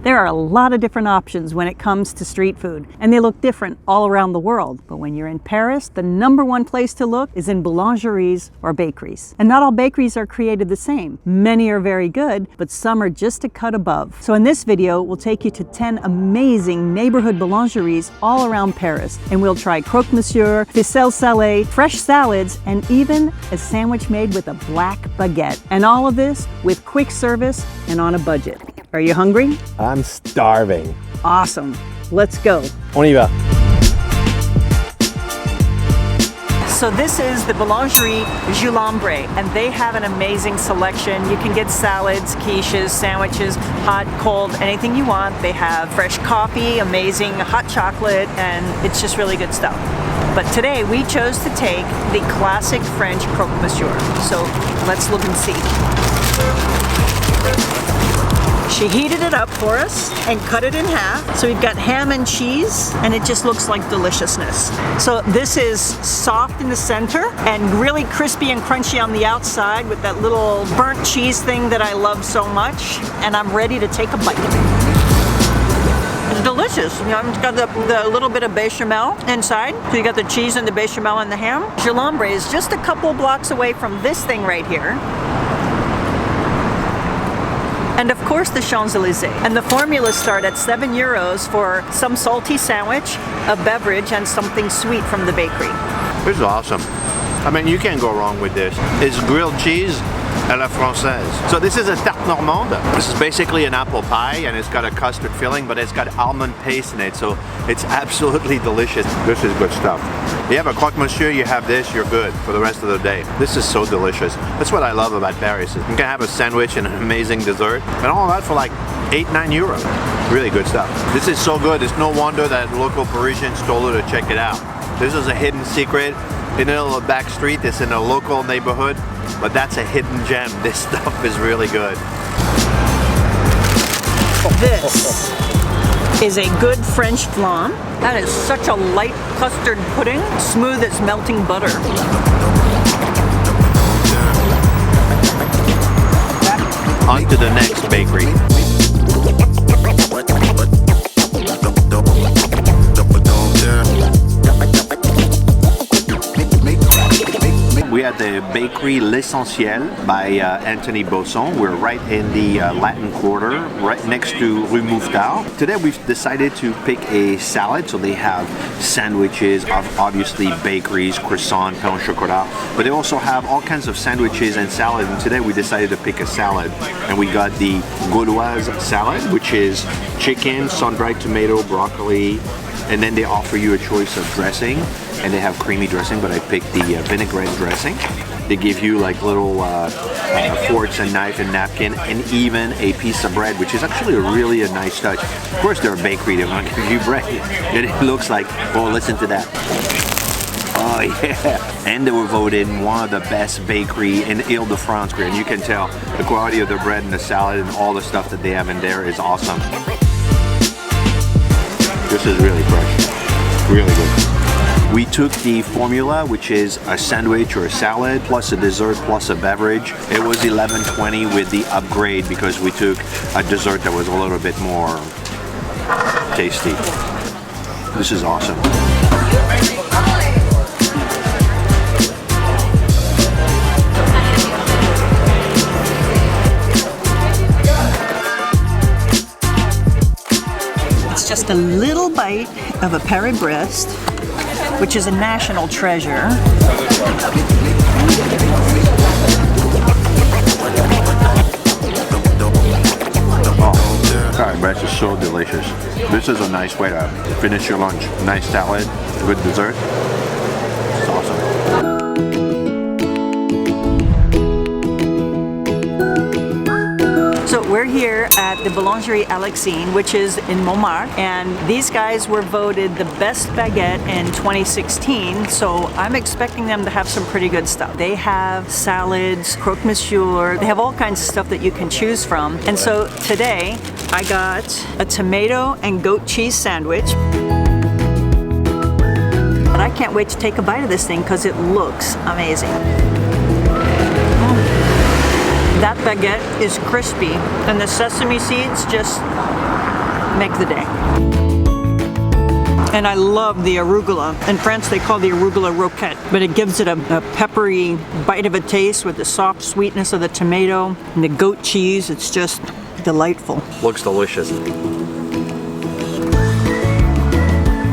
There are a lot of different options when it comes to street food, and they look different all around the world. But when you're in Paris, the #1 place to look is in boulangeries or bakeries. And not all bakeries are created the same. Many are very good, but some are just a cut above. So in this video, we'll take you to 10 amazing neighborhood boulangeries all around Paris. And we'll try croque monsieur, ficelle salée, fresh salads, and even a sandwich made with a black baguette. And all of this with quick service and on a budget. Are you hungry? I'm starving. Awesome. Let's go. On y va. So this is the Boulangerie Julambre, and they have an amazing selection. You can get salads, quiches, sandwiches, hot, cold, anything you want. They have fresh coffee, amazing hot chocolate, and it's just really good stuff. But today we chose to take the classic French croque monsieur. So let's look and see. She heated it up for us and cut it in half. So we've got ham and cheese, and it just looks like deliciousness. So this is soft in the center and really crispy and crunchy on the outside with that little burnt cheese thing that I love so much. And I'm ready to take a bite. It's delicious. You know, it's got the little bit of bechamel inside. So you got the cheese and the bechamel and the ham. Julambre is just a couple blocks away from this thing right here. And of course the Champs-Élysées. And the formulas start at €7 for some salty sandwich, a beverage, and something sweet from the bakery. This is awesome. I mean, you can't go wrong with this. It's grilled cheese à la française. So this is a tarte normande. This is basically an apple pie, and it's got a custard filling, but it's got almond paste in it, so it's absolutely delicious. This is good stuff. You have a croque monsieur, you have this, you're good for the rest of the day. This is so delicious. That's what I love about Paris. You can have a sandwich and an amazing dessert, and all that for like €8–9. Really good stuff. This is so good, it's no wonder that local Parisians told her to check it out. This is a hidden secret in a little back street. It's in a local neighborhood, but that's a hidden gem. This stuff is really good. This is a good French flan. That is such a light custard pudding, smooth as melting butter. On to the next bakery. We are at the bakery L'Essentiel by Anthony Bosson. We're right in the Latin Quarter, right next to Rue Viala. Today we've decided to pick a salad. So they have sandwiches of obviously bakeries, croissant, pain au chocolat, but they also have all kinds of sandwiches and salad. And today we decided to pick a salad, and we got the Gauloise salad, which is chicken, sun-dried tomato, broccoli, and then they offer you a choice of dressing, and they have creamy dressing, but I picked the vinaigrette dressing. They give you like little forks and knife and napkin, and even a piece of bread, which is actually really a nice touch. Of course they're a bakery, they're gonna give you bread. And it looks like, oh, listen to that. Oh yeah, and they were voted one of the best bakery in Ile-de-France, and you can tell the quality of the bread and the salad and all the stuff that they have in there is awesome. This is really fresh, really good. We took the formula, which is a sandwich or a salad, plus a dessert, plus a beverage. It was $11.20 with the upgrade because we took a dessert that was a little bit more tasty. This is awesome. Just a little bite of a Paris breast, which is a national treasure. Oh, Paris breast is so delicious. This is a nice way to finish your lunch. Nice salad, good dessert. It's awesome. So we're here at the Boulangerie Alexine, which is in Montmartre, and these guys were voted the best baguette in 2016, so I'm expecting them to have some pretty good stuff. They have salads, croque monsieur, they have all kinds of stuff that you can choose from. And so today I got a tomato and goat cheese sandwich. But I can't wait to take a bite of this thing because it looks amazing. That baguette is crispy, and the sesame seeds just make the day. And I love the arugula. In France, they call the arugula roquette, but it gives it a peppery bite of a taste with the soft sweetness of the tomato and the goat cheese. It's just delightful. Looks delicious.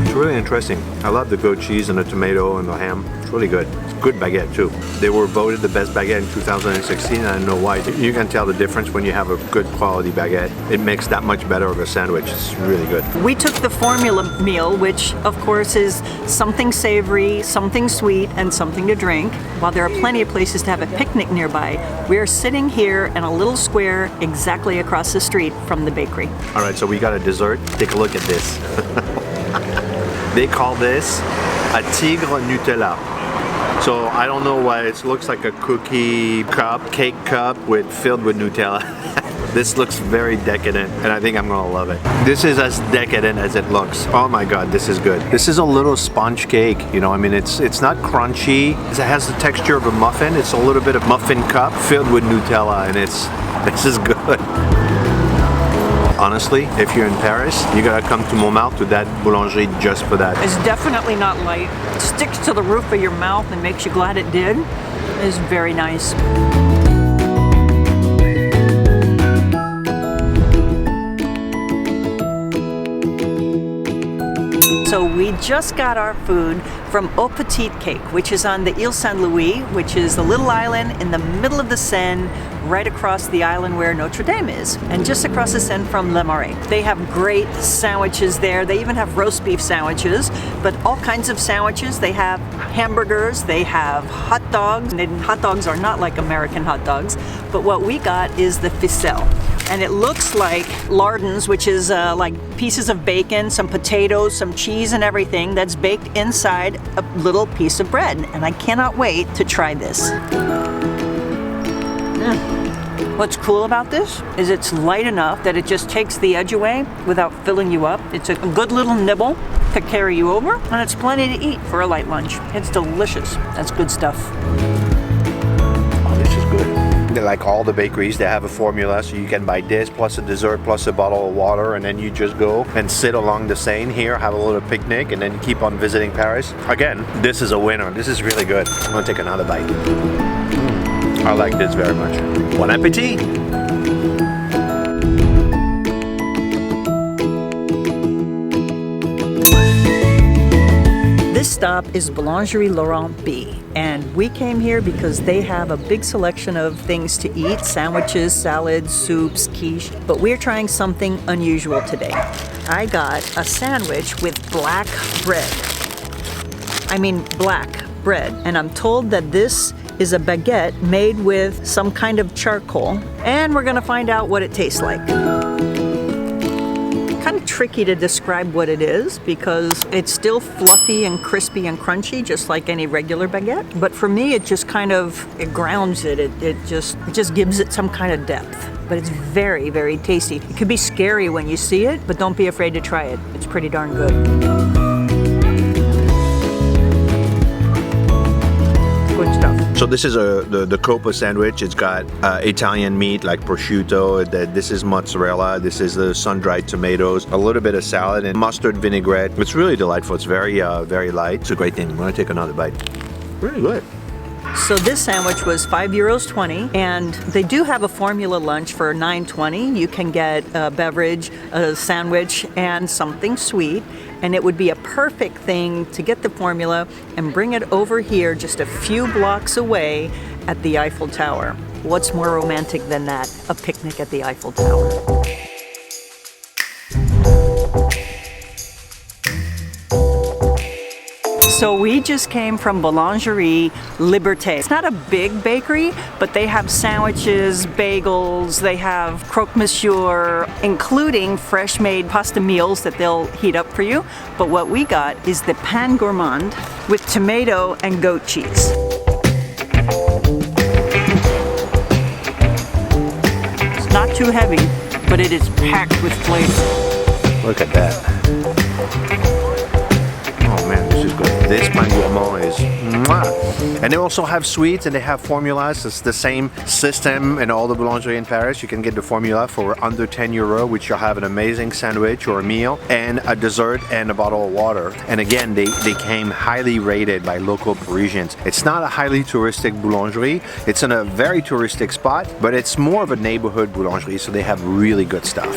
It's really interesting. I love the goat cheese and the tomato and the ham. It's really good. It's good baguette too. They were voted the best baguette in 2016. I don't know why. You can tell the difference when you have a good quality baguette. It makes that much better of a sandwich. It's really good. We took the formula meal, which of course is something savory, something sweet, and something to drink. While there are plenty of places to have a picnic nearby, we're sitting here in a little square exactly across the street from the bakery. All right, so we got a dessert. Take a look at this. They call this a tigre Nutella. So I don't know why it looks like a cookie cup, cake cup filled with Nutella. This looks very decadent, and I think I'm gonna love it. This is as decadent as it looks. Oh my God, this is good. This is a little sponge cake, you know, I mean, it's not crunchy. It has the texture of a muffin. It's a little bit of muffin cup filled with Nutella, and this is good. Honestly, if you're in Paris, you gotta come to Montmartre to that boulangerie just for that. It's definitely not light. It sticks to the roof of your mouth and makes you glad it did. It's very nice. So we just got our food from Au Petit Cake, which is on the Ile Saint-Louis, which is the little island in the middle of the Seine, right across the island where Notre Dame is, and just across the Seine from Le Marais. They have great sandwiches there. They even have roast beef sandwiches, but all kinds of sandwiches. They have hamburgers, they have hot dogs, and hot dogs are not like American hot dogs, but what we got is the ficelle. And it looks like lardons, which is like pieces of bacon, some potatoes, some cheese and everything that's baked inside a little piece of bread. And I cannot wait to try this. What's cool about this is it's light enough that it just takes the edge away without filling you up. It's a good little nibble to carry you over, and it's plenty to eat for a light lunch. It's delicious. That's good stuff. Like all the bakeries, they have a formula, so you can buy this plus a dessert plus a bottle of water, and then you just go and sit along the Seine here, have a little picnic, and then you keep on visiting Paris. Again, this is a winner. This is really good. I'm gonna take another bite. I like this very much. Bon appétit! This stop is Boulangerie Laurent B, and we came here because they have a big selection of things to eat, sandwiches, salads, soups, quiche, but we're trying something unusual today. I got a sandwich with black bread. I mean black bread, and I'm told that this is a baguette made with some kind of charcoal, and we're gonna find out what it tastes like. Kind of tricky to describe what it is because it's still fluffy and crispy and crunchy just like any regular baguette, but for me it just kind of grounds it. It just gives it some kind of depth, but it's very, very tasty. It could be scary when you see it, but don't be afraid to try it. It's pretty darn good. Good stuff. So this is the Copa sandwich. It's got Italian meat like prosciutto. This is mozzarella. This is the sun-dried tomatoes. A little bit of salad and mustard vinaigrette. It's really delightful. It's very, very light. It's a great thing. I'm gonna take another bite. Really good. So this sandwich was €5.20, and they do have a formula lunch for $9.20. You can get a beverage, a sandwich, and something sweet. And it would be a perfect thing to get the formula and bring it over here just a few blocks away at the Eiffel Tower. What's more romantic than that? A picnic at the Eiffel Tower. So we just came from Boulangerie Liberté. It's not a big bakery, but they have sandwiches, bagels, they have croque monsieur, including fresh made pasta meals that they'll heat up for you. But what we got is the pain gourmand with tomato and goat cheese. It's not too heavy, but it is packed with flavor. Look at that. Oh man, this is good. This pain gourmand is Mwah. And they also have sweets and they have formulas. It's the same system in all the boulangeries in Paris. You can get the formula for under 10 euro, which you'll have an amazing sandwich or a meal and a dessert and a bottle of water. And again, they came highly rated by local Parisians. It's not a highly touristic boulangerie. It's in a very touristic spot, but it's more of a neighborhood boulangerie, so they have really good stuff.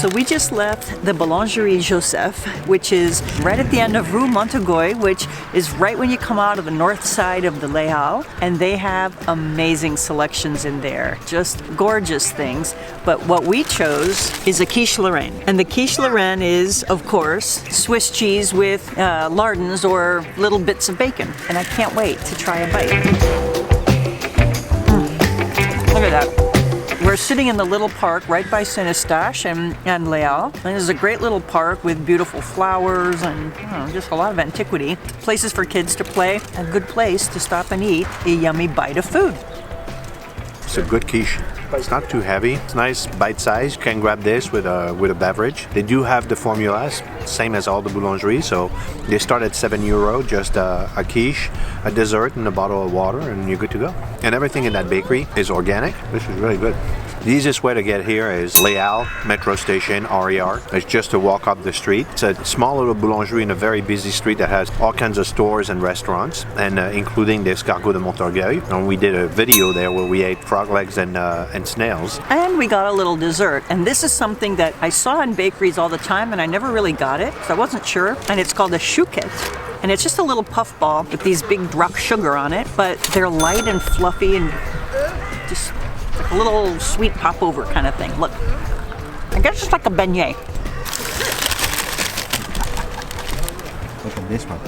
So we just left the Boulangerie Joseph, which is right at the end of Rue Montaguy, which is right when you come out of the north side of the Les Halles. And they have amazing selections in there, just gorgeous things. But what we chose is a quiche Lorraine. And the quiche Lorraine is, of course, Swiss cheese with lardons or little bits of bacon. And I can't wait to try a bite. Look at that. We're sitting in the little park right by Saint-Eustache and Les Halles. And there's a great little park with beautiful flowers and just a lot of antiquity. Places for kids to play. A good place to stop and eat a yummy bite of food. It's a good quiche. It's not too heavy. It's nice, bite size. You can grab this with a beverage. They do have the formulas, same as all the boulangeries. So they start at €7, just a quiche, a dessert, and a bottle of water, and you're good to go. And everything in that bakery is organic. This is really good. The easiest way to get here is Les Halles Metro Station, RER. It's just to walk up the street. It's a small little boulangerie in a very busy street that has all kinds of stores and restaurants, and including the Escargot de Montorgueil. And we did a video there where we ate frog legs and snails. And we got a little dessert. And this is something that I saw in bakeries all the time, and I never really got it, so I wasn't sure. And it's called a chouquette. And it's just a little puff ball with these big rock sugar on it, but they're light and fluffy and just like a little sweet popover kind of thing. Look, I guess it's like a beignet. Look at this one.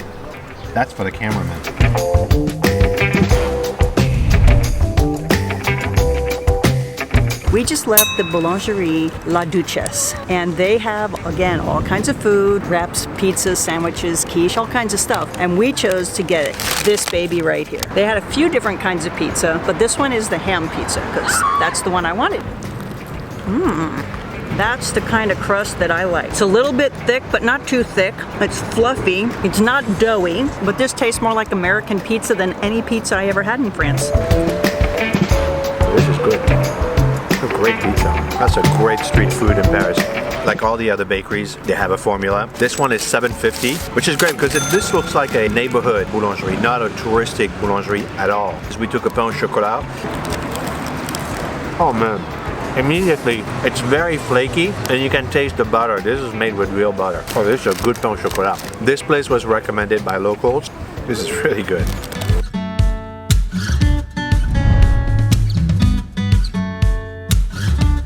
That's for the cameraman. We just left the Boulangerie La Duchesse, and they have, again, all kinds of food, wraps, pizzas, sandwiches, quiche, all kinds of stuff. And we chose to get this baby right here. They had a few different kinds of pizza, but this one is the ham pizza, because that's the one I wanted. That's the kind of crust that I like. It's a little bit thick, but not too thick. It's fluffy. It's not doughy, but this tastes more like American pizza than any pizza I ever had in France. This is good. A great pizza. That's a great street food in Paris. Like all the other bakeries, they have a formula. This one is $7.50, which is great because this looks like a neighborhood boulangerie, not a touristic boulangerie at all. We took a pain au chocolat. Oh man. Immediately, it's very flaky and you can taste the butter. This is made with real butter. Oh, this is a good pain au chocolat. This place was recommended by locals. This is really good.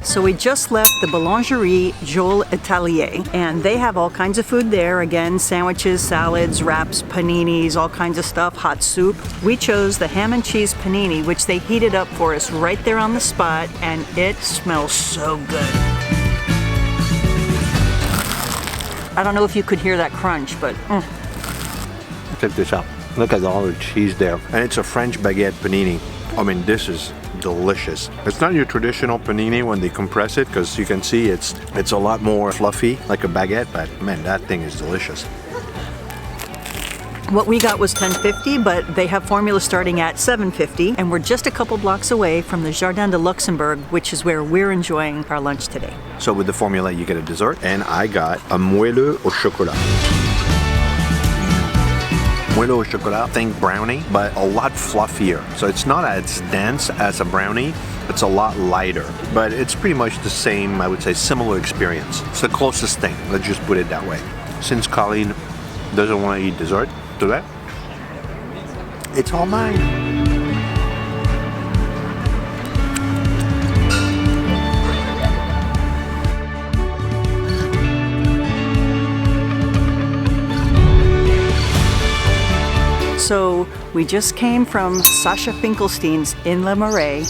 So we just left the Boulangerie Joël Atelier, and they have all kinds of food there. Again, sandwiches, salads, wraps, paninis, all kinds of stuff, hot soup. We chose the ham and cheese panini, which they heated up for us right there on the spot, and it smells so good. I don't know if you could hear that crunch, but Check this out. Look at all the cheese there. And it's a French baguette panini. I mean, this is delicious. It's not your traditional panini when they compress it, because you can see it's a lot more fluffy like a baguette, but man, that thing is delicious. what we got was $10.50, but they have formula starting at $7.50, and we're just a couple blocks away from the Jardin de Luxembourg, which is where we're enjoying our lunch today. So with the formula, you get a dessert, and I got a moelleux au chocolat. Moelleux au chocolat, think brownie, but a lot fluffier. So it's not as dense as a brownie, it's a lot lighter. But it's pretty much the same, I would say, similar experience. It's the closest thing, let's just put it that way. Since Colleen doesn't want to eat dessert today, it's all mine. So We just came from SACHA FINKELSZTAJN's in Le Marais,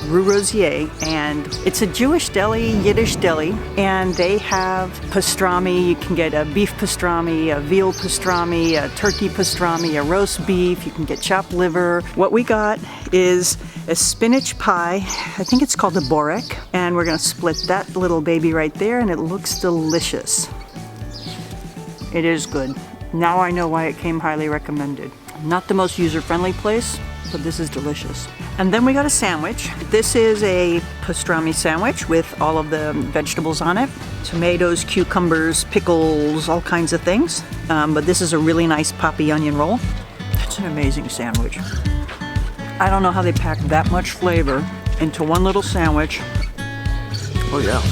Rue Rosier, and it's a Jewish deli, Yiddish deli, and they have pastrami. You can get a beef pastrami, a veal pastrami, a turkey pastrami, a roast beef. You can get chopped liver. What we got is a spinach pie. I think it's called a borek, and we're gonna split that little baby right there, and it looks delicious. It is good. Now I know why it came highly recommended. Not the most user-friendly place, but this is delicious. And then we got a sandwich. This is a pastrami sandwich with all of the vegetables on it. Tomatoes, cucumbers, pickles, all kinds of things. But this is a really nice poppy onion roll. It's an amazing sandwich. I don't know how they pack that much flavor into one little sandwich. Oh yeah,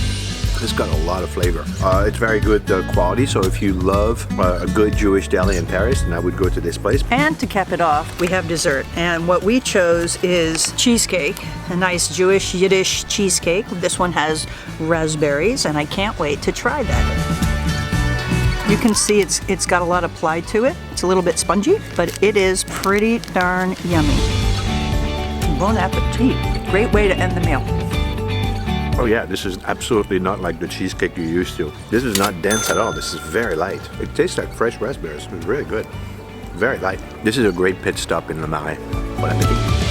it's got a lot of flavor. It's very good quality, so if you love a good Jewish deli in Paris, then I would go to this place. And to cap it off, we have dessert. And what we chose is cheesecake, a nice Jewish Yiddish cheesecake. This one has raspberries, and I can't wait to try that. You can see it's got a lot applied to it. It's a little bit spongy, but it is pretty darn yummy. Bon appetit. Great way to end the meal. Oh yeah, this is absolutely not like the cheesecake you're used to. This is not dense at all. This is very light. It tastes like fresh raspberries. It's really good. Very light. This is a great pit stop in Le Marais. Bon appetit.